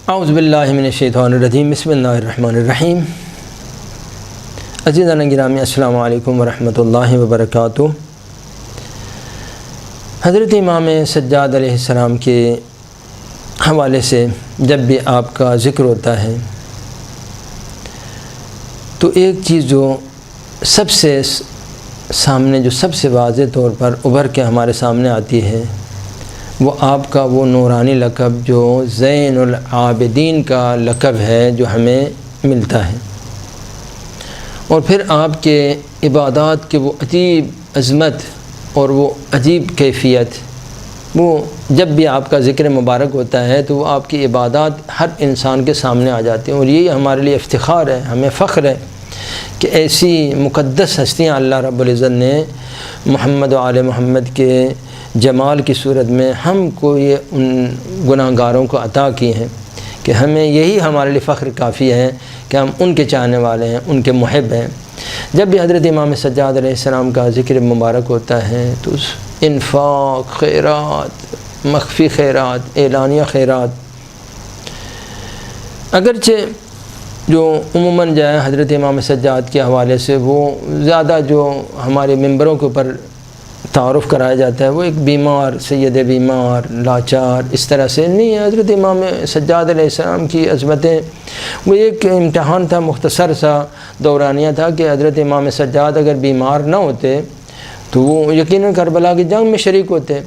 اعوذ باللہ من الشیطان الرجیم بسم اللہ الرحمن الرحیم۔ عزیزان گرامی السلام علیکم ورحمۃ اللہ وبرکاتہ۔ حضرت امام سجاد علیہ السلام کے حوالے سے جب بھی آپ کا ذکر ہوتا ہے تو ایک چیز جو سب سے سامنے جو سب سے واضح طور پر ابھر کے ہمارے سامنے آتی ہے وہ آپ کا وہ نورانی لقب جو زین العابدین کا لقب ہے جو ہمیں ملتا ہے، اور پھر آپ کے عبادات کے وہ عجیب عظمت اور وہ عجیب کیفیت، وہ جب بھی آپ کا ذکر مبارک ہوتا ہے تو وہ آپ کی عبادات ہر انسان کے سامنے آ جاتی ہیں، اور یہی ہمارے لیے افتخار ہے، ہمیں فخر ہے کہ ایسی مقدس ہستیاں اللہ رب العزت نے محمد و آل محمد کے جمال کی صورت میں ہم کو یہ ان گناہ گاروں کو عطا کی ہیں کہ ہمیں یہی ہمارے لیے فخر کافی ہے کہ ہم ان کے چاہنے والے ہیں، ان کے محب ہیں۔ جب بھی حضرت امام سجاد علیہ السلام کا ذکر مبارک ہوتا ہے تو انفاق، خیرات، مخفی خیرات، اعلانیہ خیرات، اگرچہ جو عموماً جو ہے حضرت امام سجاد کے حوالے سے وہ زیادہ جو ہمارے ممبروں کے اوپر تعارف کرایا جاتا ہے وہ ایک بیمار، سید بیمار، لاچار، اس طرح سے نہیں ہے۔ حضرت امام سجاد علیہ السلام کی عظمتیں وہ ایک امتحان تھا، مختصر سا دورانیہ تھا کہ حضرت امام سجاد اگر بیمار نہ ہوتے تو وہ یقیناً کربلا کی جنگ میں شریک ہوتے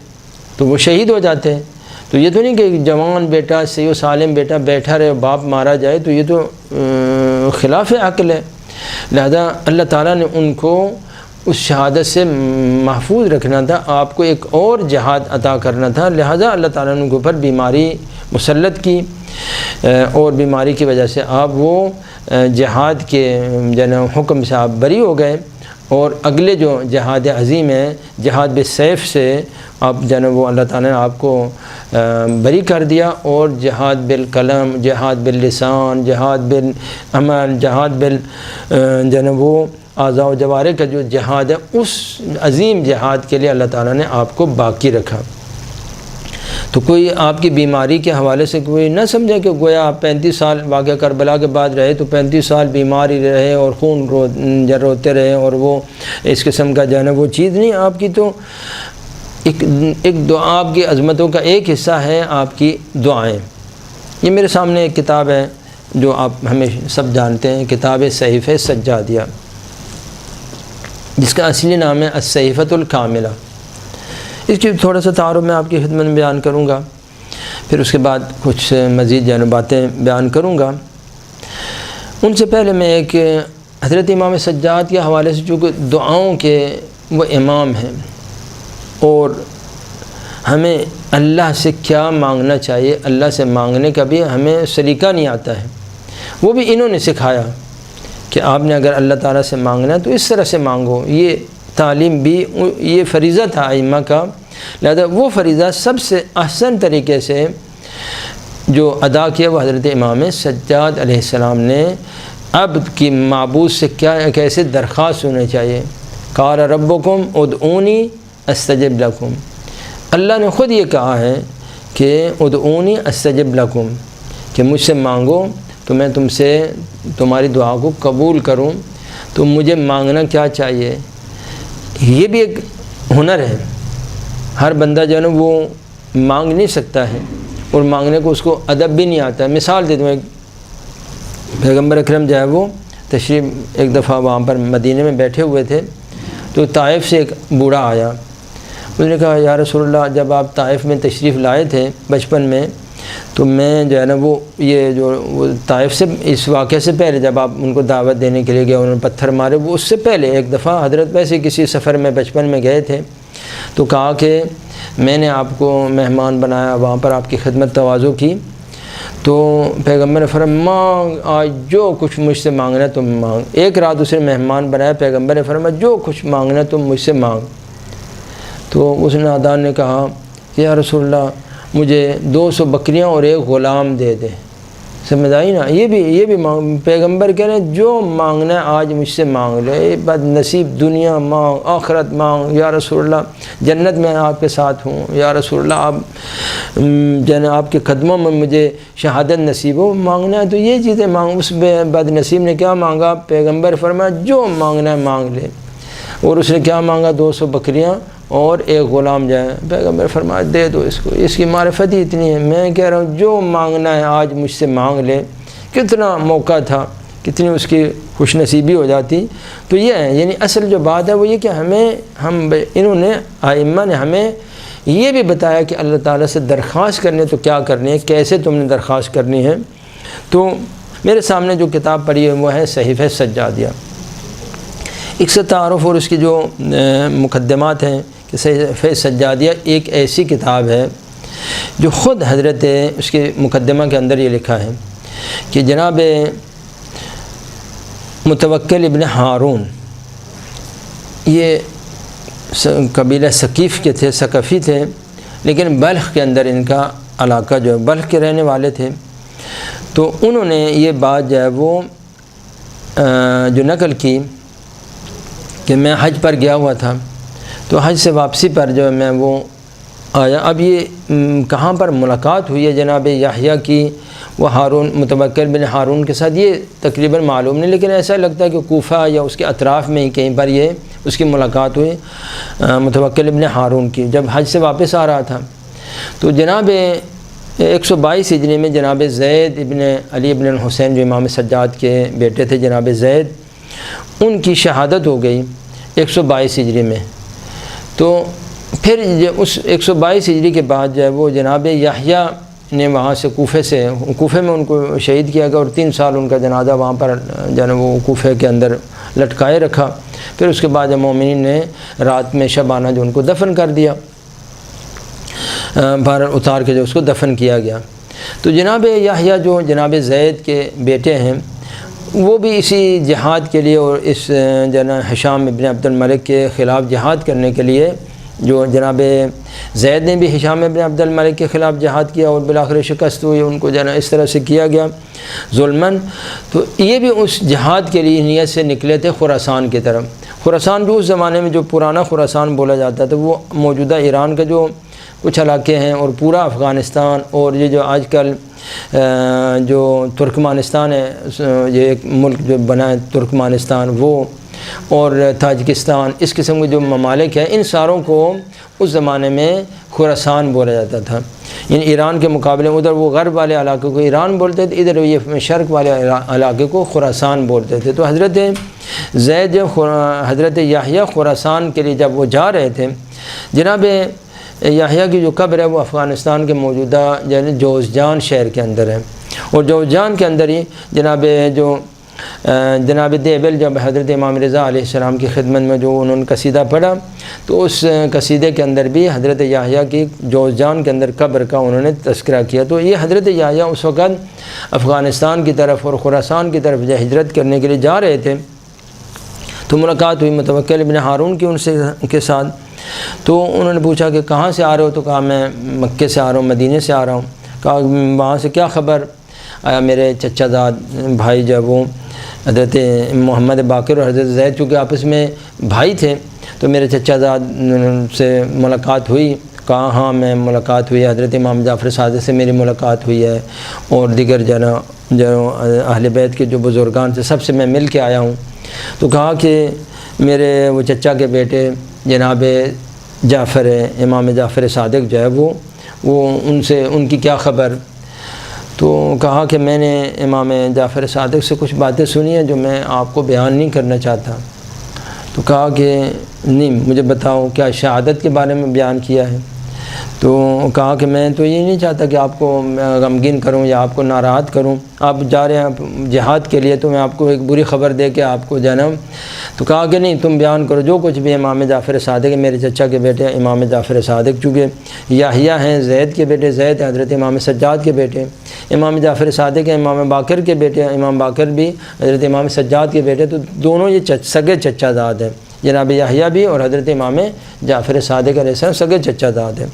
تو وہ شہید ہو جاتے۔ تو یہ تو نہیں کہ جوان بیٹا، صحیح و سالم بیٹا بیٹھا رہے، باپ مارا جائے، تو یہ تو خلاف عقل ہے۔ لہذا اللہ تعالیٰ نے ان کو اس شہادت سے محفوظ رکھنا تھا، آپ کو ایک اور جہاد عطا کرنا تھا، لہذا اللہ تعالیٰ نے ان کے اوپر بیماری مسلط کی، اور بیماری کی وجہ سے آپ وہ جہاد کے حکم سے آپ بری ہو گئے، اور اگلے جو جہاد عظیم ہے، جہاد بالسیف سے آپ وہ اللہ تعالیٰ نے آپ کو بری کر دیا، اور جہاد بالقلم، جہاد باللسان، جہاد بالعمل، جہاد وہ اعضاء و جوارح کا جو جہاد ہے، اس عظیم جہاد کے لیے اللہ تعالیٰ نے آپ کو باقی رکھا۔ تو کوئی آپ کی بیماری کے حوالے سے کوئی نہ سمجھے کہ گویا آپ 35 سال واقعہ کربلا کے بعد رہے تو 35 سال بیمار ہی رہے اور خون روتے رہے، اور وہ اس قسم کا جو ہے نا وہ چیز نہیں۔ آپ کی تو ایک دعا، آپ کی عظمتوں کا ایک حصہ ہے آپ کی دعائیں۔ یہ میرے سامنے ایک کتاب ہے جو آپ ہمیں سب جانتے ہیں، کتاب صحیفہ سجادیہ، جس کا اصلی نام ہے الصحیفۃ الکاملہ۔ اس کی تھوڑا سا تعارف میں آپ کی خدمت میں بیان کروں گا، پھر اس کے بعد کچھ مزید باتیں بیان کروں گا۔ ان سے پہلے میں ایک حضرت امام سجاد کے حوالے سے، چونکہ دعاؤں کے وہ امام ہیں اور ہمیں اللہ سے کیا مانگنا چاہیے، اللہ سے مانگنے کا بھی ہمیں سلیقہ نہیں آتا ہے، وہ بھی انہوں نے سکھایا کہ آپ نے اگر اللہ تعالیٰ سے مانگنا ہے تو اس طرح سے مانگو۔ یہ تعلیم بھی، یہ فریضہ تھا ائمہ کا، لہذا وہ فریضہ سب سے احسن طریقے سے جو ادا کیا وہ حضرت امام سجاد علیہ السلام نے عبد کی معبود سے کیسے درخواست ہونی چاہیے۔ قال ربکم ادعونی استجب لکم، اللہ نے خود یہ کہا ہے کہ ادعونی استجب لکم، کہ مجھ سے مانگو تو میں تم سے تمہاری دعا کو قبول کروں۔ تو مجھے مانگنا کیا چاہیے، یہ بھی ایک ہنر ہے۔ ہر بندہ جو ہے نا وہ مانگ نہیں سکتا ہے، اور مانگنے کو اس کو ادب بھی نہیں آتا ہے۔ مثال دے دوں، ایک پیغمبر اکرم جو ہے وہ تشریف ایک دفعہ وہاں پر مدینے میں بیٹھے ہوئے تھے، تو طائف سے ایک بوڑھا آیا، اس نے کہا یا رسول اللہ، جب آپ طائف میں تشریف لائے تھے بچپن میں تو میں جو ہے نا وہ طائف سے اس واقعے سے پہلے جب آپ ان کو دعوت دینے کے لیے گئے، انہوں نے پتھر مارے، وہ اس سے پہلے ایک دفعہ حضرت ویسے کسی سفر میں بچپن میں گئے تھے، تو کہا کہ میں نے آپ کو مہمان بنایا، وہاں پر آپ کی خدمت تواضع کی، تو پیغمبر نے فرمایا مانگ، آج جو کچھ مجھ سے مانگنا تم مانگ۔ ایک رات اسے مہمان بنایا، پیغمبر نے فرمایا جو کچھ مانگنا تم مجھ سے مانگ۔ تو اس نادان نے کہا کہ یا رسول اللہ، مجھے 200 بکریاں اور ایک غلام دے دیں۔ سمجھ آئی نا؟ یہ بھی پیغمبر کہہ رہے ہیں جو مانگنا ہے آج مجھ سے مانگ لے، بد نصیب دنیا مانگ، آخرت مانگ، یا رسول اللہ جنت میں آپ کے ساتھ ہوں، یا رسول اللہ آپ آپ کے قدموں میں مجھے شہادت نصیب ہو، مانگنا ہے تو یہ چیزیں مانگ۔ اس بد نصیب نے کیا مانگا؟ پیغمبر فرمایا جو مانگنا ہے مانگ لے، اور اس نے کیا مانگا؟ 200 بکریاں اور ایک غلام جائے۔ پیغمبر فرمایا دے دو اس کو، اس کی معرفت ہی اتنی ہے۔ میں کہہ رہا ہوں جو مانگنا ہے آج مجھ سے مانگ لے۔ کتنا موقع تھا، کتنی اس کی خوش نصیبی ہو جاتی۔ تو یہ ہے، یعنی اصل جو بات ہے وہ یہ کہ انہوں نے ائمہ نے ہمیں یہ بھی بتایا کہ اللہ تعالیٰ سے درخواست کرنے تو کیا کرنی ہے، کیسے تم نے درخواست کرنی ہے۔ تو میرے سامنے جو کتاب پڑھی ہے وہ ہے صحیفہ سجادیہ۔ ایک سے تعارف اور اس کی جو مقدمات ہیں کہ صحیفہ سجادیہ ایک ایسی کتاب ہے جو خود حضرت اس کے مقدمہ کے اندر یہ لکھا ہے کہ جناب متوکل ابن ہارون، یہ قبیلہ ثقیف کے تھے، ثقفی تھے، لیکن بلخ کے اندر ان کا علاقہ جو ہے بلخ کے رہنے والے تھے۔ تو انہوں نے یہ بات جو ہے وہ جو نقل کی کہ میں حج پر گیا ہوا تھا، تو حج سے واپسی پر جو ہے میں وہ آیا۔ اب یہ کہاں پر ملاقات ہوئی ہے جناب یحییٰ کی وہ ہارون متوکل بن ہارون کے ساتھ، یہ تقریباً معلوم نہیں، لیکن ایسا لگتا ہے کہ کوفہ یا اس کے اطراف میں ہی کہیں پر یہ اس کی ملاقات ہوئی متوکل ابن ہارون کی، جب حج سے واپس آ رہا تھا۔ تو جناب 122 ہجری میں جناب زید ابن علی ابن الحسین جو امام سجاد کے بیٹے تھے جناب زید، ان کی شہادت ہو گئی 122 ہجری میں۔ تو پھر اس 122 ہجری کے بعد جو ہے وہ جناب یحییٰ نے وہاں سے کوفے میں ان کو شہید کیا گیا، اور 3 سال ان کا جنازہ وہاں پر جو ہے وہ کوفے کے اندر لٹکائے رکھا۔ پھر اس کے بعد مومنین نے رات میں شبانہ جو ان کو دفن کر دیا، بھار اتار کے جو اس کو دفن کیا گیا۔ تو جناب یحییٰ جو جناب زید کے بیٹے ہیں وہ بھی اسی جہاد کے لیے، اور اس جناب ہشام ابن عبد الملک کے خلاف جہاد کرنے کے لیے، جو جناب زید نے بھی ہشام ابن عبد الملک کے خلاف جہاد کیا اور بالآخر شکست ہوئی، ان کو جناب اس طرح سے کیا گیا ظلماً۔ تو یہ بھی اس جہاد کے لیے نیت سے نکلے تھے خراسان کی طرف۔ خراسان جو اس زمانے میں جو پرانا خراسان بولا جاتا تھا، وہ موجودہ ایران کا جو کچھ علاقے ہیں اور پورا افغانستان، اور یہ جو آج کل جو ترکمانستان ہے، یہ ایک ملک جو بنا ہے ترکمانستان، وہ اور تاجکستان، اس قسم کے جو ممالک ہیں، ان ساروں کو اس زمانے میں خراسان بولا جاتا تھا۔ یعنی ایران کے مقابلے ادھر وہ غرب والے علاقے کو ایران بولتے تھے، ادھر یہ شرق والے علاقے کو خراسان بولتے تھے۔ تو حضرت زید حضرت یحییٰ خراسان کے لیے جب وہ جا رہے تھے، جناب یحییٰ کی جو قبر ہے وہ افغانستان کے موجودہ یعنی جوزجان شہر کے اندر ہے، اور جوزجان کے اندر ہی جناب دیبل جب حضرت امام رضا علیہ السلام کی خدمت میں جو انہوں نے قصیدہ پڑھا، تو اس قصیدے کے اندر بھی حضرت یحییٰ کی جوزجان کے اندر قبر کا انہوں نے تذکرہ کیا۔ تو یہ حضرت یحییٰ اس وقت افغانستان کی طرف اور خراسان کی طرف جو ہجرت کرنے کے لیے جا رہے تھے، تو ملاقات ہوئی متوکل ابن ہارون کی کے ساتھ۔ تو انہوں نے پوچھا کہ کہاں سے آ رہے ہو؟ تو کہا میں مکے سے آ رہا ہوں، مدینے سے آ رہا ہوں۔ کہا وہاں سے کیا خبر؟ آیا میرے چچا زاد بھائی جب وہ حضرت محمد باقر اور حضرت زید چونکہ آپس میں بھائی تھے، تو میرے چچا زاد سے ملاقات ہوئی۔ کہا ہاں میں ملاقات ہوئی، حضرت امام جعفر صادق سے میری ملاقات ہوئی ہے، اور دیگر جو اہل بیت کے جو بزرگان سے سب سے میں مل کے آیا ہوں۔ تو کہا کہ میرے وہ چچا کے بیٹے جناب جعفر امام جعفر صادق جو ہے وہ ان کی کیا خبر؟ تو کہا کہ میں نے امام جعفر صادق سے کچھ باتیں سنی ہیں جو میں آپ کو بیان نہیں کرنا چاہتا۔ تو کہا کہ نہیں مجھے بتاؤ، کیا شہادت کے بارے میں بیان کیا ہے؟ تو کہا کہ میں تو یہ نہیں چاہتا کہ آپ کو غمگین کروں یا آپ کو ناراحت کروں، آپ جا رہے ہیں جہاد کے لیے، تو میں آپ کو ایک بری خبر دے کے آپ کو جنم۔ تو کہا کہ نہیں تم بیان کرو جو کچھ بھی امام جعفر صادق، میرے چچا کے بیٹے امام جعفر صادق، چونکہ یحییٰ ہیں زید کے بیٹے، زید حضرت امام سجاد کے بیٹے، امام جعفر صادق ہیں امام باقر کے بیٹے، امام باقر بھی حضرت امام سجاد کے بیٹے، تو دونوں یہ سگے چچا زاد ہیں، جناب یحییٰ بھی اور حضرت امام جعفر صادق علیہ السلام سگے چچا زاد ہیں۔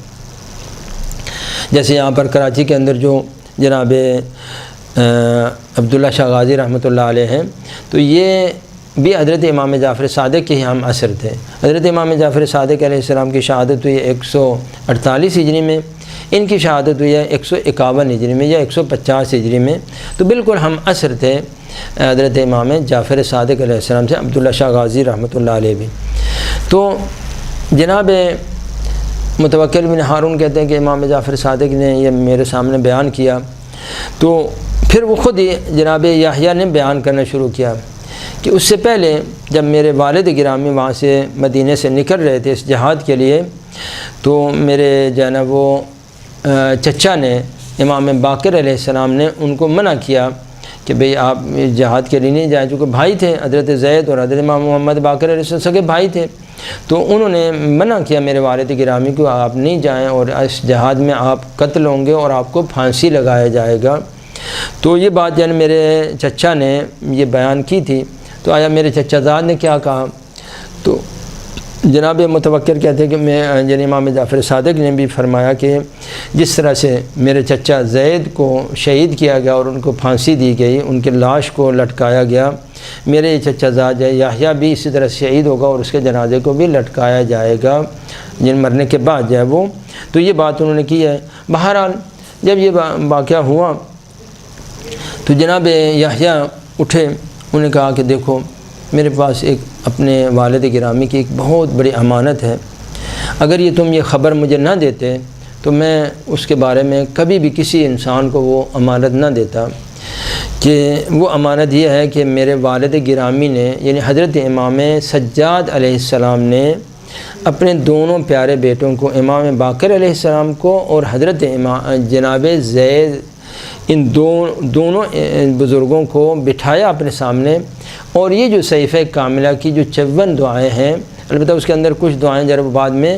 جیسے یہاں پر کراچی کے اندر جو جناب عبداللہ شاہ غازی رحمۃ اللہ علیہ ہیں، تو یہ بھی حضرت امام جعفر صادق کے ہم عصر تھے۔ حضرت امام جعفر صادق علیہ السلام کی شہادت ہوئی 148 ہجری میں، ان کی شہادت ہوئی ہے 151 ہجری میں یا 150 ہجری میں، تو بالکل ہم عصر تھے حضرت امام جعفر صادق علیہ السلام سے، عبداللہ شاہ غازی رحمۃ اللہ علیہ بھی۔ تو جناب متوکل بن ہارون کہتے ہیں کہ امام جعفر صادق نے یہ میرے سامنے بیان کیا، تو پھر وہ خود ہی جناب یحییٰ نے بیان کرنا شروع کیا کہ اس سے پہلے جب میرے والد گرامی وہاں سے مدینے سے نکل رہے تھے اس جہاد کے لیے، تو میرے جو ہے نا وہ چچا نے امام باقر علیہ السلام نے ان کو منع کیا کہ بھئی آپ جہاد کے لیے نہیں جائیں، چونکہ بھائی تھے حضرت زید اور حضرت امام محمد باقر علیہ السلام سگے بھائی تھے، تو انہوں نے منع کیا میرے والد گرامی کو آپ نہیں جائیں، اور اس جہاد میں آپ قتل ہوں گے اور آپ کو پھانسی لگایا جائے گا۔ تو یہ بات جن میرے چچا نے یہ بیان کی تھی، تو آیا میرے چچا زاد نے کیا کہا؟ تو جناب متوکل کہتے ہیں کہ میں یعنی امام جعفر صادق نے بھی فرمایا کہ جس طرح سے میرے چچا زید کو شہید کیا گیا اور ان کو پھانسی دی گئی، ان کی لاش کو لٹکایا گیا، میرے چچا زاد یحییٰ بھی اسی طرح شہید ہوگا اور اس کے جنازے کو بھی لٹکایا جائے گا جن مرنے کے بعد جو ہے وہ۔ تو یہ بات انہوں نے کی ہے۔ بہرحال جب یہ واقعہ ہوا تو جناب یحییٰ اٹھے، انہوں نے کہا کہ دیکھو میرے پاس ایک اپنے والد گرامی کی ایک بہت بڑی امانت ہے، اگر یہ تم یہ خبر مجھے نہ دیتے تو میں اس کے بارے میں کبھی بھی کسی انسان کو وہ امانت نہ دیتا، کہ وہ امانت یہ ہے کہ میرے والد گرامی نے یعنی حضرت امام سجاد علیہ السلام نے اپنے دونوں پیارے بیٹوں کو، امام باقر علیہ السلام کو اور حضرت جناب زید، ان دونوں بزرگوں کو بٹھایا اپنے سامنے، اور یہ جو صحیفہ کاملہ کی جو 54 دعائیں ہیں، البتہ اس کے اندر کچھ دعائیں جب بعد میں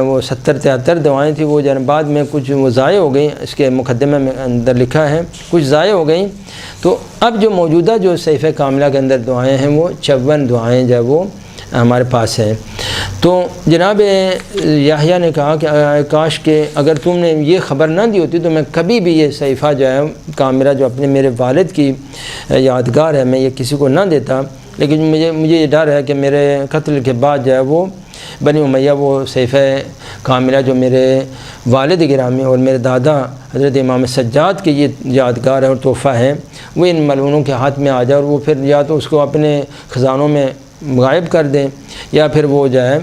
وہ 70-73 دعائیں تھیں، وہ بعد میں کچھ وہ ضائع ہو گئیں، اس کے مقدمے میں اندر لکھا ہے کچھ ضائع ہو گئیں، تو اب جو موجودہ جو صحیفہ کاملہ کے اندر دعائیں ہیں وہ 54 دعائیں جو ہے وہ ہمارے پاس ہیں۔ تو جناب یحییٰ نے کہا کہ کاش کہ اگر تم نے یہ خبر نہ دی ہوتی تو میں کبھی بھی یہ صحیفہ جو ہے کاملہ جو اپنے میرے والد کی یادگار ہے میں یہ کسی کو نہ دیتا، لیکن مجھے یہ ڈر ہے کہ میرے قتل کے بعد جو ہے وہ بنی امیہ وہ صحیفہ کاملہ جو میرے والد گرامی اور میرے دادا حضرت امام سجاد کی یہ یادگار ہے اور تحفہ ہے، وہ ان ملعونوں کے ہاتھ میں آ جائے اور وہ پھر یا تو اس کو اپنے خزانوں میں غائب کر دیں یا پھر وہ جو ہے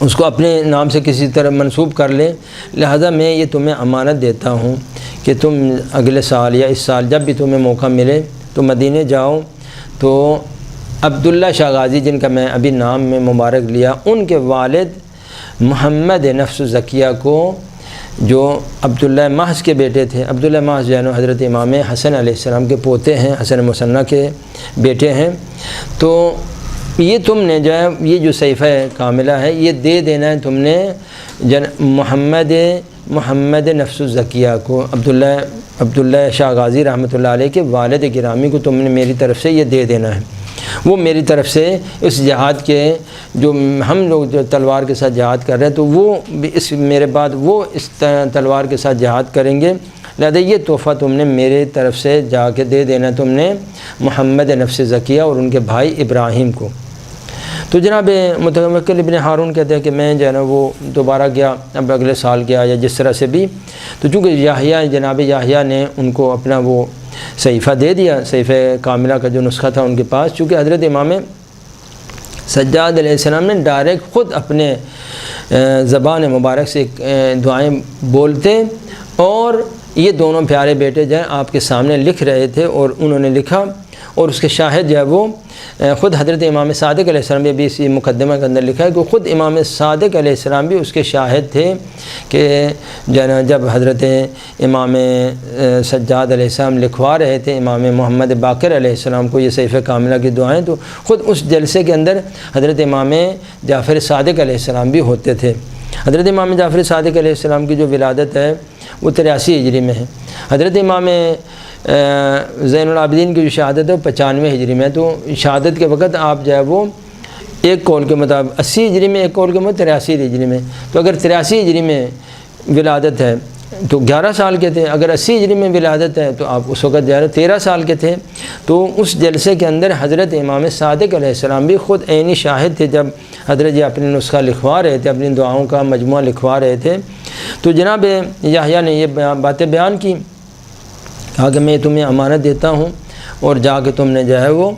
اس کو اپنے نام سے کسی طرح منسوب کر لیں۔ لہذا میں یہ تمہیں امانت دیتا ہوں کہ تم اگلے سال یا اس سال جب بھی تمہیں موقع ملے تو مدینے جاؤ، تو عبداللہ شاہ غازی جن کا میں ابھی نام میں مبارک لیا، ان کے والد محمد نفس زکیہ کو جو عبداللہ محض کے بیٹے تھے، عبداللہ محض جو ہے حضرت امام حسن علیہ السلام کے پوتے ہیں، حسن مثنیٰ کے بیٹے ہیں، تو یہ تم نے جو ہے یہ جو صحیفہ کاملہ ہے یہ دے دینا ہے تم نے محمد نفس الزکیہ کو، عبداللہ شاہ غازی رحمۃ اللہ علیہ کے والد گرامی کو تم نے میری طرف سے یہ دے دینا ہے۔ وہ میری طرف سے اس جہاد کے جو ہم لوگ جو تلوار کے ساتھ جہاد کر رہے ہیں تو وہ اس میرے بعد وہ اس تلوار کے ساتھ جہاد کریں گے، لہذا یہ تحفہ تم نے میرے طرف سے جا کے دے دینا تم نے محمد نفس زکیہ اور ان کے بھائی ابراہیم کو۔ تو جناب متوکل ابن ہارون کہتے ہیں کہ میں جو ہے نا وہ دوبارہ گیا، اب اگلے سال گیا یا جس طرح سے بھی، تو چونکہ یحییٰ جناب یحییٰ نے ان کو اپنا وہ صحیفہ دے دیا، صحیفہ کاملہ کا جو نسخہ تھا ان کے پاس، چونکہ حضرت امام سجاد علیہ السلام نے ڈائریکٹ خود اپنے زبان مبارک سے دعائیں بولتے، اور یہ دونوں پیارے بیٹے جو ہیں آپ کے سامنے لکھ رہے تھے اور انہوں نے لکھا، اور اس کے شاہد جو ہے وہ خود حضرت امام صادق علیہ السلام بھی اسی مقدمہ کے اندر لکھا ہے کہ خود امام صادق علیہ السلام بھی اس کے شاہد تھے کہ جب حضرت امام سجاد علیہ السلام لکھوا رہے تھے امام محمد باقر علیہ السلام کو یہ صحیفہ کاملہ کی دعائیں، تو خود اس جلسے کے اندر حضرت امام جعفر صادق علیہ السلام بھی ہوتے تھے۔ حضرت امام جعفر صادق علیہ السلام کی جو ولادت ہے وہ 83 ہجری میں ہے، حضرت امام زین العابدین کی جو شہادت ہے وہ 95 ہجری میں ہے، تو شہادت کے وقت آپ جو ہے وہ ایک قول کے مطابق 80 ہجری میں، ایک قول کے مطابق 83 ہجری میں، تو اگر 83 ہجری میں ولادت ہے تو 11 سال کے تھے، اگر 80 ہجری میں ولادت ہے تو آپ اس وقت 13 سال کے تھے۔ تو اس جلسے کے اندر حضرت امام صادق علیہ السلام بھی خود عینی شاہد تھے، جب حضرت جی اپنی نسخہ لکھوا رہے تھے، اپنی دعاؤں کا مجموعہ لکھوا رہے تھے، تو جناب یحییٰ نے یہ باتیں بیان کی، کہا کہ میں تمہیں امانت دیتا ہوں اور جا کے تم نے جو ہے وہ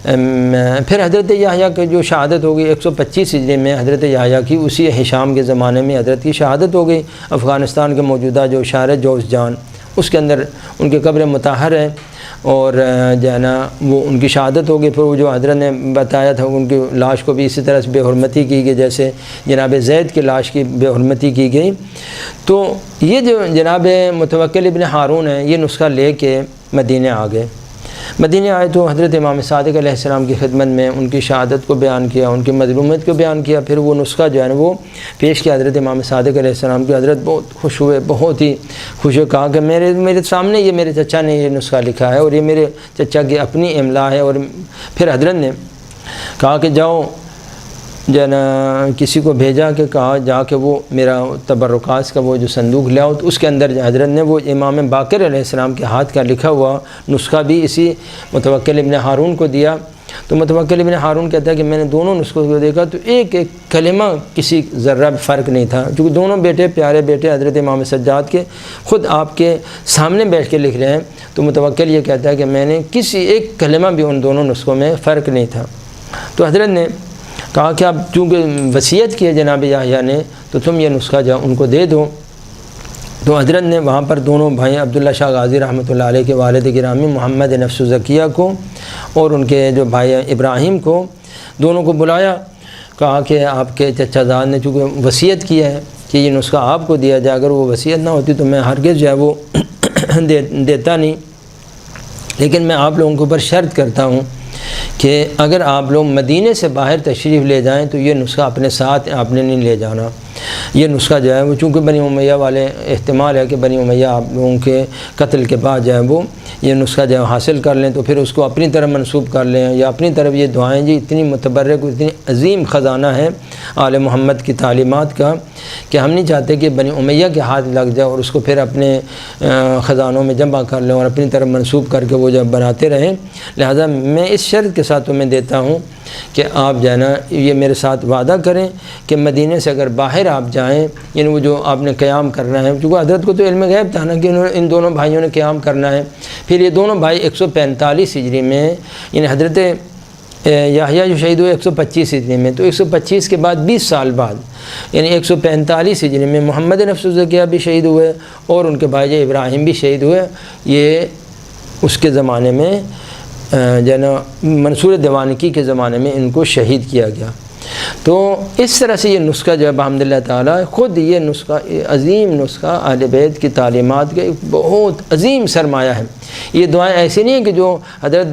پھر حضرت یحییٰ کی جو شہادت ہو گئی 125 ہجری میں حضرت یحییٰ کی، اسی ہشام کے زمانے میں حضرت کی شہادت ہو گئی۔ افغانستان کے موجودہ جو شہر ہے جوزجان، اس کے اندر ان کی قبر مطہر ہے، اور جو ہے نا وہ ان کی شہادت ہو گئی۔ پھر وہ جو حضرت نے بتایا تھا ان کی لاش کو بھی اسی طرح سے بے حرمتی کی گئی، جیسے جناب زید کی لاش کی بے حرمتی کی گئی۔ تو یہ جو جناب متوکل ابن ہارون ہے، یہ نسخہ لے کے مدینہ آ گئے۔ مدینہ آئے تو حضرت امام صادق علیہ السلام کی خدمت میں ان کی شہادت کو بیان کیا، ان کی مظلومیت کو بیان کیا۔ پھر وہ نسخہ جو ہے نا وہ پیش کیا حضرت امام صادق علیہ السلام کی۔ حضرت بہت خوش ہوئے، بہت ہی خوش ہوئے، کہا کہ میرے سامنے یہ میرے چچا نے یہ نسخہ لکھا ہے، اور یہ میرے چچا کی اپنی املا ہے۔ اور پھر حضرت نے کہا کہ جاؤ، جو ہے نا کسی کو بھیجا کہ کہا جا کے وہ میرا تبرکات کا وہ جو صندوق لے آؤ، تو اس کے اندر حضرت نے وہ امام باقر علیہ السلام کے ہاتھ کا لکھا ہوا نسخہ بھی اسی متوکل ابن ہارون کو دیا۔ تو متوکل ابن ہارون کہتا ہے کہ میں نے دونوں نسخوں کو دیکھا تو ایک ایک کلمہ کسی ذرہ فرق نہیں تھا، کیونکہ دونوں بیٹے پیارے بیٹے حضرت امام سجاد کے خود آپ کے سامنے بیٹھ کے لکھ رہے ہیں۔ تو متوکل یہ کہتا ہے کہ میں نے کسی ایک کلمہ بھی ان دونوں نسخوں میں فرق نہیں تھا۔ تو حضرت نے کہا کہ اب چونکہ وصیت کی ہے جناب یحییٰ نے، تو تم یہ نسخہ جاؤ ان کو دے دو۔ تو حضرت نے وہاں پر دونوں بھائی عبداللہ شاہ غازی رحمۃ اللہ علیہ کے والد گرامی محمد نفس زکیہ کو اور ان کے جو بھائی ابراہیم کو، دونوں کو بلایا، کہا کہ آپ کے چچا زاد نے چونکہ وصیت کیا ہے کہ یہ نسخہ آپ کو دیا جائے، اگر وہ وصیت نہ ہوتی تو میں ہرگز جو ہے وہ دیتا نہیں، لیکن میں آپ لوگوں کے اوپر شرط کرتا ہوں کہ اگر آپ لوگ مدینے سے باہر تشریف لے جائیں تو یہ نسخہ اپنے ساتھ آپ نے نہیں لے جانا۔ یہ نسخہ جو ہے وہ چونکہ بنی امیہ والے احتمال ہے کہ بنی امیہ آپ لوگوں کے قتل کے بعد جو ہے وہ یہ نسخہ جو ہے حاصل کر لیں، تو پھر اس کو اپنی طرف منسوب کر لیں یا اپنی طرف یہ دعائیں جی اتنی متبرک، اتنی عظیم خزانہ ہے آل محمد کی تعلیمات کا کہ ہم نہیں چاہتے کہ بنی امیہ کے ہاتھ لگ جائے اور اس کو پھر اپنے خزانوں میں جمع کر لیں اور اپنی طرف منسوب کر کے وہ جب بناتے رہیں۔ لہذا میں اس شرط کے ساتھ تمہیں دیتا ہوں کہ آپ جو ہے نا یہ میرے ساتھ وعدہ کریں کہ مدینے سے اگر باہر آپ جائیں، یعنی وہ جو آپ نے قیام کرنا ہے، کیونکہ حضرت کو تو علم غیب تھا نا کہ ان دونوں بھائیوں نے قیام کرنا ہے۔ پھر یہ دونوں بھائی 145 ہجری میں، یعنی حضرت یحییٰ جو شہید ہوئے 125 ہجری میں، تو 125 کے بعد 20 سال بعد یعنی 145 ہجری میں محمد نفس زکیہ بھی شہید ہوئے اور ان کے بھائی ابراہیم بھی شہید ہوئے۔ یہ اس کے زمانے میں جو ہے نا منصور دیوانکی کے زمانے میں ان کو شہید کیا گیا۔ تو اس طرح سے یہ نسخہ جو ہے بحمد اللہ تعالیٰ، خود یہ نسخہ عظیم نسخہ اہل بیت کی تعلیمات کا ایک بہت عظیم سرمایہ ہے۔ یہ دعائیں ایسی نہیں ہیں کہ جو حضرت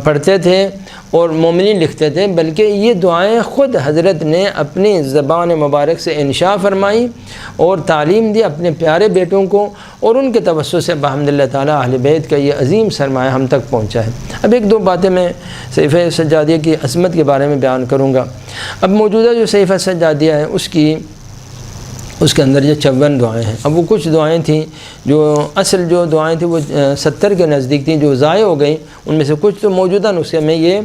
پڑھتے تھے اور مومنین لکھتے تھے، بلکہ یہ دعائیں خود حضرت نے اپنی زبان مبارک سے انشاء فرمائی اور تعلیم دی اپنے پیارے بیٹوں کو، اور ان کے توسط سے بحمد اللہ تعالیٰ اہل بیت کا یہ عظیم سرمایہ ہم تک پہنچا ہے۔ اب ایک دو باتیں میں صحیفہ سجادیہ کی عظمت کے بارے میں بیان کروں گا۔ اب موجودہ جو صحیفہ سجادیہ ہے اس کے اندر یہ 54 دعائیں ہیں۔ اب وہ کچھ دعائیں تھیں جو اصل جو دعائیں تھیں وہ 70 کے نزدیک تھیں، جو ضائع ہو گئیں، ان میں سے کچھ تو موجودہ نسخے میں یہ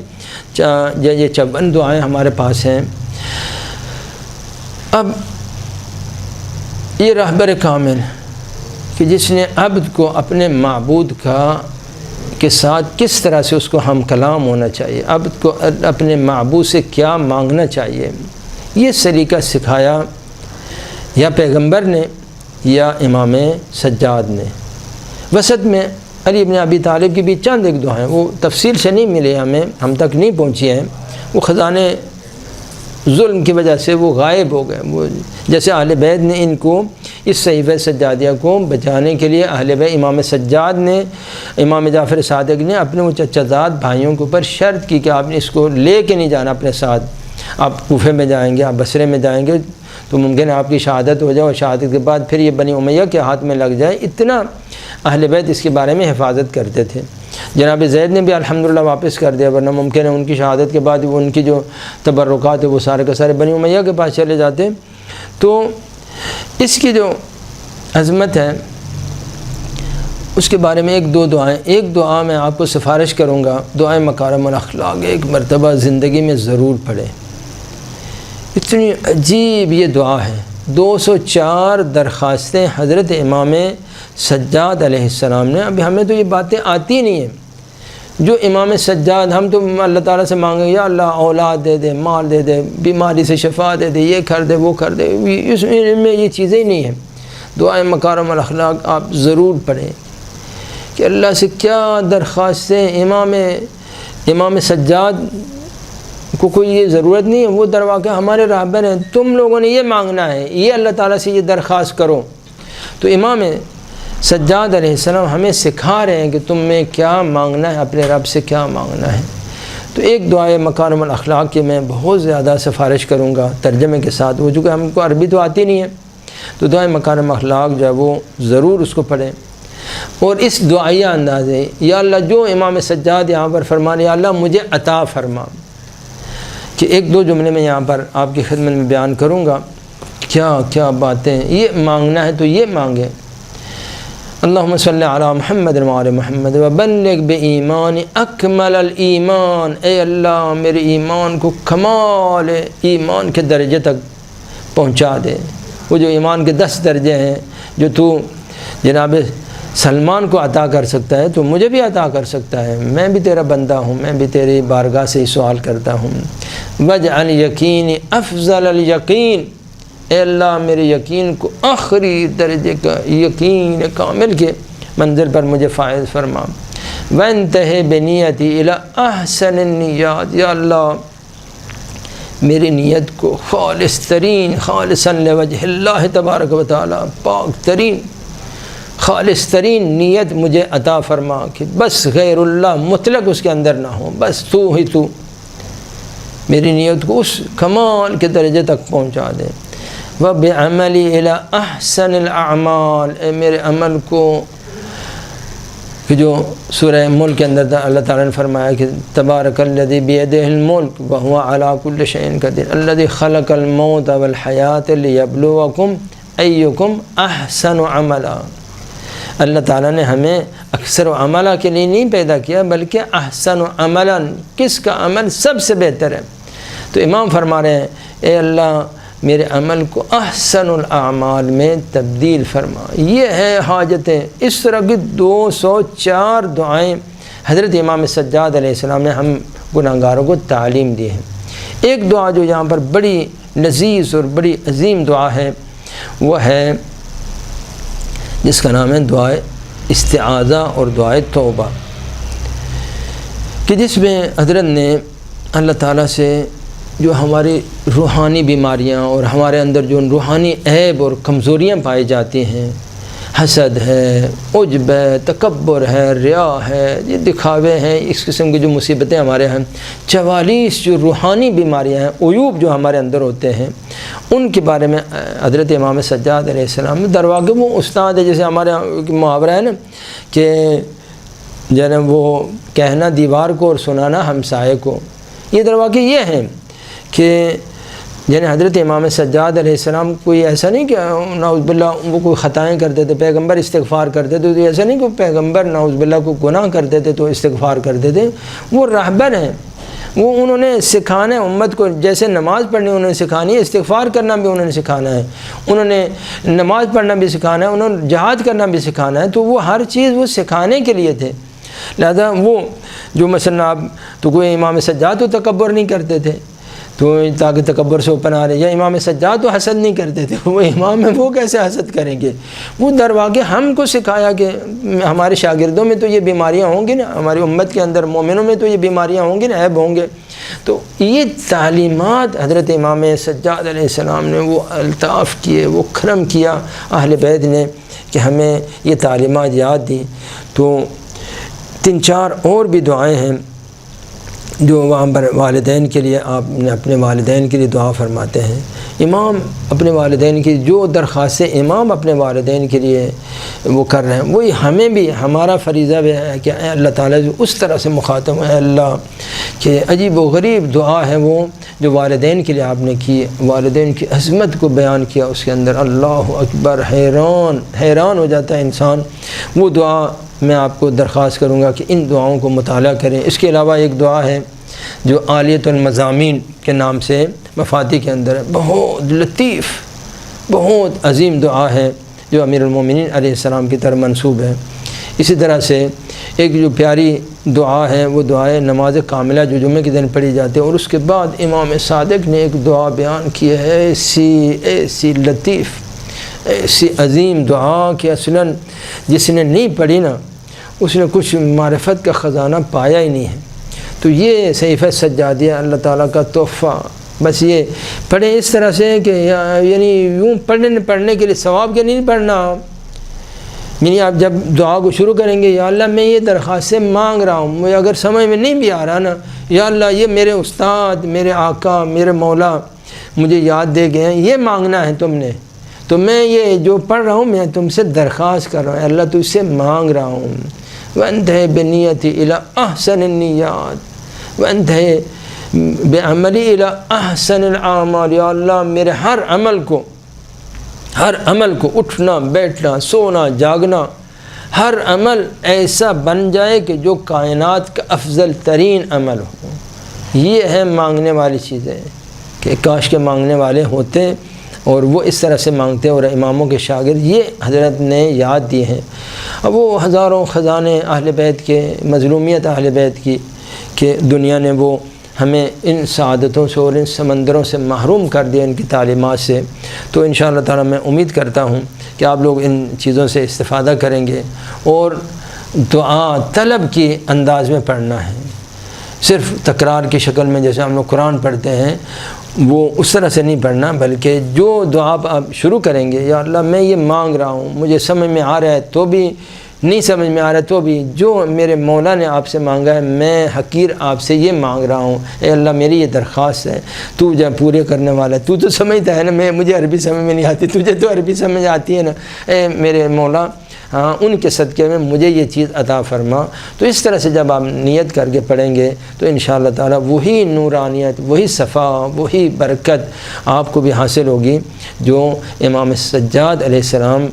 54 دعائیں ہمارے پاس ہیں۔ اب یہ رہبر کامل کہ جس نے عبد کو اپنے معبود کے ساتھ کس طرح سے اس کو ہم کلام ہونا چاہیے، عبد کو اپنے معبود سے کیا مانگنا چاہیے، یہ سلیقہ سکھایا یا پیغمبر نے یا امام سجاد نے۔ وسط میں علی بن ابی طالب کی بھی چند ایک دعائیں، وہ تفصیل سے نہیں ملے ہمیں، ہم تک نہیں پہنچی ہیں، وہ خزانے ظلم کی وجہ سے وہ غائب ہو گئے۔ وہ جیسے اہل بیت نے ان کو اس صحیفہ سجادیہ کو بچانے کے لیے اہل بیت امام سجاد نے، امام جعفر صادق نے اپنے وہ چچا زاد بھائیوں کے اوپر شرط کی کہ آپ نے اس کو لے کے نہیں جانا اپنے ساتھ، آپ کوفے میں جائیں گے، آپ بصرے میں جائیں گے تو ممکن ہے آپ کی شہادت ہو جائے اور شہادت کے بعد پھر یہ بنی امیہ کے ہاتھ میں لگ جائے۔ اتنا اہل بیت اس کے بارے میں حفاظت کرتے تھے۔ جناب زید نے بھی الحمدللہ واپس کر دیا، ورنہ ممکن ہے ان کی شہادت کے بعد ان کی جو تبرکات ہے وہ سارے کے سارے بنی امیہ کے پاس چلے جاتے۔ تو اس کی جو عظمت ہے، اس کے بارے میں ایک دو دعائیں، ایک دعا میں آپ کو سفارش کروں گا، دعائے مکارم الاخلاق ایک مرتبہ زندگی میں ضرور پڑھیں۔ اتنی عجیب یہ دعا ہے، 204 درخواستیں حضرت امام سجاد علیہ السلام نے۔ ابھی ہمیں تو یہ باتیں آتی نہیں ہیں جو امام سجاد، ہم تو اللہ تعالیٰ سے مانگیں یا اللہ اولاد دے دے، مال دے دے، بیماری سے شفا دے دے، یہ کر دے وہ کر دے، اس میں یہ چیزیں ہی نہیں ہیں۔ دعائے مکارم الاخلاق آپ ضرور پڑھیں کہ اللہ سے کیا درخواستیں۔ امام سجاد کو کوئی یہ ضرورت نہیں ہے، وہ درواقع ہمارے راہبر ہیں، تم لوگوں نے یہ مانگنا ہے، یہ اللہ تعالیٰ سے یہ درخواست کرو۔ تو امام سجاد علیہ السلام ہمیں سکھا رہے ہیں کہ تم میں کیا مانگنا ہے، اپنے رب سے کیا مانگنا ہے۔ تو ایک دعائے مکارم الاخلاق کی میں بہت زیادہ سفارش کروں گا ترجمے کے ساتھ، وہ چونکہ ہم کو عربی تو آتی نہیں ہے، تو دعائے مکارم اخلاق جو ہے وہ ضرور اس کو پڑھیں۔ اور اس دعائیہ انداز ہے، یا اللہ جو امام سجاد یہاں پر فرمانے، یا اللہ مجھے عطا فرما، کہ ایک دو جملے میں یہاں پر آپ کی خدمت میں بیان کروں گا کیا کیا باتیں۔ یہ مانگنا ہے تو یہ مانگیں، اللہم صلی علی محمد وعلی محمد وبلغ بایمان اکمل الایمان، اے اللہ میرے ایمان کو کمال ایمان کے درجے تک پہنچا دے۔ وہ جو ایمان کے 10 درجے ہیں جو تو جناب سلمان کو عطا کر سکتا ہے تو مجھے بھی عطا کر سکتا ہے، میں بھی تیرا بندہ ہوں، میں بھی تیری بارگاہ سے سوال کرتا ہوں۔ وجعل یقینی افضل الیقین، اے اللہ میرے یقین کو آخری درجے کا یقین کامل کے منزل پر مجھے فائز فرما۔ وانتہی بنیتی الی احسن النیات، یا اللہ میری نیت کو خالص ترین، خالصاً لوجہ اللہ تبارک و تعالی، پاک ترین خالص ترین نیت مجھے عطا فرما، کہ بس غیر اللہ مطلق اس کے اندر نہ ہو، بس تو ہی تو میری نیت کو اس کمال کے درجے تک پہنچا دے۔ وَبِعَمَلِي إِلَىٰ أَحْسَنِ الْأَعْمَالِ، اے میرے عمل کو، کہ جو سورہ ملک کے اندر اللہ تعالیٰ نے فرمایا کہ تبارک الذی بیدہ الملک وہو علی کل شیء قدیر الذی خلق الموت والحیات لیبلوکم ایکم احسن عملا۔ اللہ تعالیٰ نے ہمیں اکثر و عملہ کے لیے نہیں پیدا کیا، بلکہ احسن عملا، کس کا عمل سب سے بہتر ہے۔ تو امام فرما رہے ہیں اے اللہ میرے عمل کو احسن الاعمال میں تبدیل فرما۔ یہ ہے حاجتیں۔ اس طرح کی 204 دعائیں حضرت امام سجاد علیہ السلام نے ہم گناہگاروں کو تعلیم دی ہے۔ ایک دعا جو یہاں پر بڑی لذیذ اور بڑی عظیم دعا ہے، وہ ہے جس کا نام ہے دعائے استعاذہ اور دعائے توبہ، کہ جس میں حضرت نے اللہ تعالیٰ سے جو ہماری روحانی بیماریاں اور ہمارے اندر جو روحانی عیب اور کمزوریاں پائی جاتی ہیں، حسد ہے، عجب ہے، تکبر ہے، ریا ہے، یہ دکھاوے ہیں، اس قسم کی جو مصیبتیں ہمارے ہیں، 44 جو روحانی بیماریاں ہیں، عیوب جو ہمارے اندر ہوتے ہیں، ان کے بارے میں حضرت امام سجاد علیہ السلام درواقع وہ استاد ہے، جیسے ہمارے محاورہ ہے نا کہ جناب وہ کہنا دیوار کو اور سنانا ہمسائے کو، یہ درواقع یہ ہیں کہ یعنی حضرت امام سجاد علیہ السلام کوئی ایسا نہیں کہ نعوذ باللہ وہ کوئی خطائیں کرتے تھے، پیغمبر استغفار کرتے تھے، تو ایسا نہیں کہ پیغمبر نعوذ باللہ کو گناہ کرتے تھے تو استغفار کرتے تھے۔ وہ راہبر ہیں، وہ انہوں نے سکھانا ہے امت کو، جیسے نماز پڑھنی انہوں نے سکھانی ہے، استغفار کرنا بھی انہوں نے سکھانا ہے، انہوں نے نماز پڑھنا بھی سکھانا ہے، انہوں نے جہاد کرنا بھی سکھانا ہے، تو وہ ہر چیز وہ سکھانے کے لیے تھے۔ لہذا وہ جو مثلا آپ تو کوئی امام سجاد تو تکبر نہیں کرتے تھے تو تاکہ تکبر سے اوپر آ رہے، یا امام سجاد تو حسد نہیں کرتے تھے، وہ امام ہیں وہ کیسے حسد کریں گے؟ وہ درواقع ہم کو سکھایا کہ ہمارے شاگردوں میں تو یہ بیماریاں ہوں گی نا، ہماری امت کے اندر مومنوں میں تو یہ بیماریاں ہوں گی نا، عیب ہوں گے۔ تو یہ تعلیمات حضرت امام سجاد علیہ السلام نے وہ الطاف کیے، وہ کرم کیا اہل بیت نے کہ ہمیں یہ تعلیمات یاد دی۔ تو 3-4 اور بھی دعائیں ہیں جو وہاں پر والدین کے لیے آپ نے اپنے والدین کے لیے دعا فرماتے ہیں، امام اپنے والدین کی جو درخواستیں امام اپنے والدین کے لیے وہ کر رہے ہیں، وہی ہمیں بھی ہمارا فریضہ بھی ہے کہ اے اللہ تعالیٰ جو اس طرح سے مخاطب ہے اللہ کہ عجیب و غریب دعا ہے وہ جو والدین کے لیے آپ نے کی، والدین کی عظمت کو بیان کیا اس کے اندر، اللہ اکبر، حیران ہو جاتا ہے انسان۔ وہ دعا میں آپ کو درخواست کروں گا کہ ان دعاؤں کو مطالعہ کریں۔ اس کے علاوہ ایک دعا ہے جو عالیۃ المضامین کے نام سے مفاتی کے اندر ہے، بہت لطیف، بہت عظیم دعا ہے جو امیر المومنین علیہ السلام کی طرف منسوب ہے۔ اسی طرح سے ایک جو پیاری دعا ہے وہ دعائے نماز کاملہ جو جمعے کے دن پڑھی جاتی ہے، اور اس کے بعد امام صادق نے ایک دعا بیان کی ہے، ایسی لطیف، ایسی عظیم دعا کہ اصلاً جس نے نہیں پڑھی نا اس نے کچھ معرفت کا خزانہ پایا ہی نہیں ہے۔ تو یہ صحیفہ سجادیہ اللہ تعالیٰ کا تحفہ، بس یہ پڑھیں اس طرح سے کہ یعنی یوں پڑھنے کے لیے ثواب کے نہیں پڑھنا، یعنی آپ جب دعا کو شروع کریں گے، یا اللہ میں یہ درخواستیں مانگ رہا ہوں، مجھے اگر سمجھ میں نہیں بھی آ رہا نا، یا اللہ یہ میرے استاد، میرے آقا، میرے مولا مجھے یاد دے گئے ہیں، یہ مانگنا ہے تم نے، تو میں یہ جو پڑھ رہا ہوں میں تم سے درخواست کر رہا ہوں، اللہ تجھ سے مانگ رہا ہوں۔ وَأَنْتَهِ بِنِّيَّتِي إِلَىٰ أَحْسَنِ النِّيَّاتِ وَأَنْتَهِ بِعَمَلِي إِلَىٰ أَحْسَنِ الْأَعْمَالِ، یا اللہ میرے ہر عمل کو اٹھنا بیٹھنا سونا جاگنا، ہر عمل ایسا بن جائے کہ جو کائنات کا افضل ترین عمل ہو۔ یہ ہے مانگنے والی چیزیں کہ کاش کے مانگنے والے ہوتے اور وہ اس طرح سے مانگتے، اور اماموں کے شاگرد یہ حضرت نے یاد دیے ہیں۔ اب وہ ہزاروں خزانے اہل بیت کے، مظلومیت اہل بیت کی کہ دنیا نے وہ ہمیں ان سعادتوں سے اور ان سمندروں سے محروم کر دیا ان کی تعلیمات سے، تو انشاءاللہ تعالی میں امید کرتا ہوں کہ آپ لوگ ان چیزوں سے استفادہ کریں گے، اور دعا طلب کی انداز میں پڑھنا ہے، صرف تکرار کی شکل میں جیسے ہم لوگ قرآن پڑھتے ہیں وہ اس طرح سے نہیں پڑھنا، بلکہ جو دعا آپ شروع کریں گے، یا اللہ میں یہ مانگ رہا ہوں، مجھے سمجھ میں آ رہا ہے تو بھی نہیں سمجھ میں آ رہا ہے تو بھی، جو میرے مولا نے آپ سے مانگا ہے میں حقیر آپ سے یہ مانگ رہا ہوں، اے اللہ میری یہ درخواست ہے، تو جب پورے کرنے والا ہے، تو سمجھتا ہے نا، مجھے عربی سمجھ میں نہیں آتی، تجھے تو عربی سمجھ آتی ہے نا، اے میرے مولا ہاں ان کے صدقے میں مجھے یہ چیز عطا فرما۔ تو اس طرح سے جب آپ نیت کر کے پڑھیں گے تو انشاءاللہ تعالی وہی نورانیت، وہی صفا، وہی برکت آپ کو بھی حاصل ہوگی جو امام سجاد علیہ السلام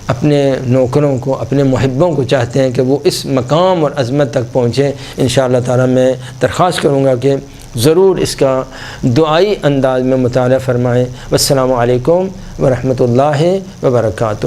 اپنے نوکروں کو، اپنے محبوں کو چاہتے ہیں کہ وہ اس مقام اور عظمت تک پہنچے۔ انشاءاللہ تعالی میں درخواست کروں گا کہ ضرور اس کا دعائی انداز میں مطالعہ فرمائیں۔ والسلام علیکم ورحمۃ اللہ وبرکاتہ۔